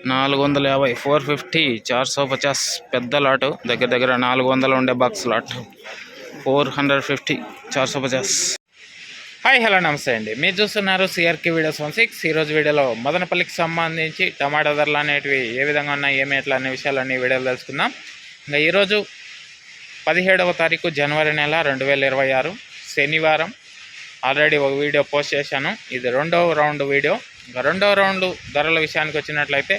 $450 450 450 పెద్ద లాటు దగ్గర 400 ఉండే బాక్స్ లాట్ 450 450. హాయ్ హలో నమస్తే అండి, మీరు చూస్తున్నారు సిఆర్కే వీడియోస్ 16. ఈరోజు వీడియోలో మదనపల్లికి సంబంధించి టమాటా ధరలు అనేటివి ఏ విధంగా ఉన్నాయి, ఏమి ఎట్లా అనే విషయాలన్నీ వీడియోలో తెలుసుకుందాం. ఇంకా ఈరోజు 17వ తారీఖు జనవరి నెల 2026 శనివారం. ఆల్రెడీ ఒక వీడియో పోస్ట్ చేశాను, ఇది రెండవ రౌండ్ వీడియో. ఇంకా రెండవ రౌండ్ ధరల విషయానికి వచ్చినట్లయితే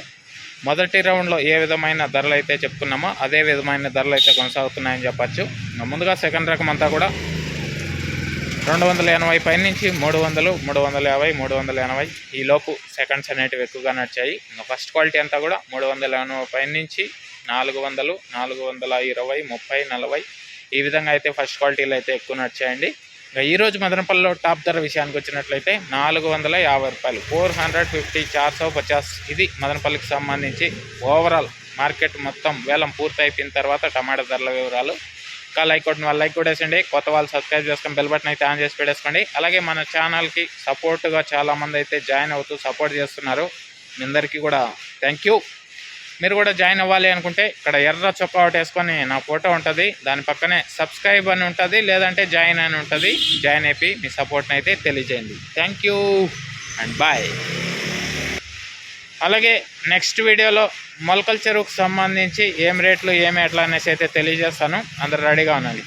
మొదటి రౌండ్లో ఏ విధమైన ధరలు అయితే చెప్పుకున్నామో అదే విధమైన ధరలు అయితే కొనసాగుతున్నాయని చెప్పచ్చు. ముందుగా సెకండ్ రకం అంతా కూడా 280 పై నుంచి 300, 350, 380 ఈ లోపు సెకండ్స్ అనేటివి ఎక్కువగా నడిచాయి. ఇంకా ఫస్ట్ క్వాలిటీ అంతా కూడా 380 పై నుంచి 400, 420, 30, 40 ఈ విధంగా అయితే ఫస్ట్ క్వాలిటీలు అయితే ఎక్కువ నడిచాయండి. ఇంకా ఈరోజు మదనపల్లిలో టాప్ ధర విషయానికి వచ్చినట్లయితే $450 450 450. ఇది మదనపల్లికి సంబంధించి ఓవరాల్ మార్కెట్ మొత్తం వేలం పూర్తి అయిపోయిన తర్వాత టమాటా ధరల వివరాలు. ఇంకా లైక్ కొట్టిన వాళ్ళు లైక్ కొట్టేసండి, కొత్త వాళ్ళు సబ్స్క్రైబ్ చేసుకొని బెల్ బటన్ అయితే ఆన్ చేసి పెట్టేసుకోండి. అలాగే మన ఛానల్కి సపోర్ట్గా చాలామంది అయితే జాయిన్ అవుతూ సపోర్ట్ చేస్తున్నారు. మీ అందరికీ కూడా థ్యాంక్ యూ. మీరు కూడా జాయిన్ అవ్వాలి అనుకుంటే ఇక్కడ ఎర్ర చొక్కా ఒకటి వేసుకొని నా ఫోటో ఉంటుంది, దాని పక్కనే సబ్స్క్రైబ్ అని ఉంటుంది, లేదంటే జాయిన్ అని ఉంటుంది. జాయిన్ అయిపోయి మీ సపోర్ట్ని అయితే తెలియజేయండి. Thank you and bye. అలాగే నెక్స్ట్ వీడియోలో మొలకల చెరువుకు సంబంధించి ఏం రేట్లు ఏమి ఎట్లా అనేసి అయితే తెలియజేస్తాను. అందరు రెడీగా ఉండాలి.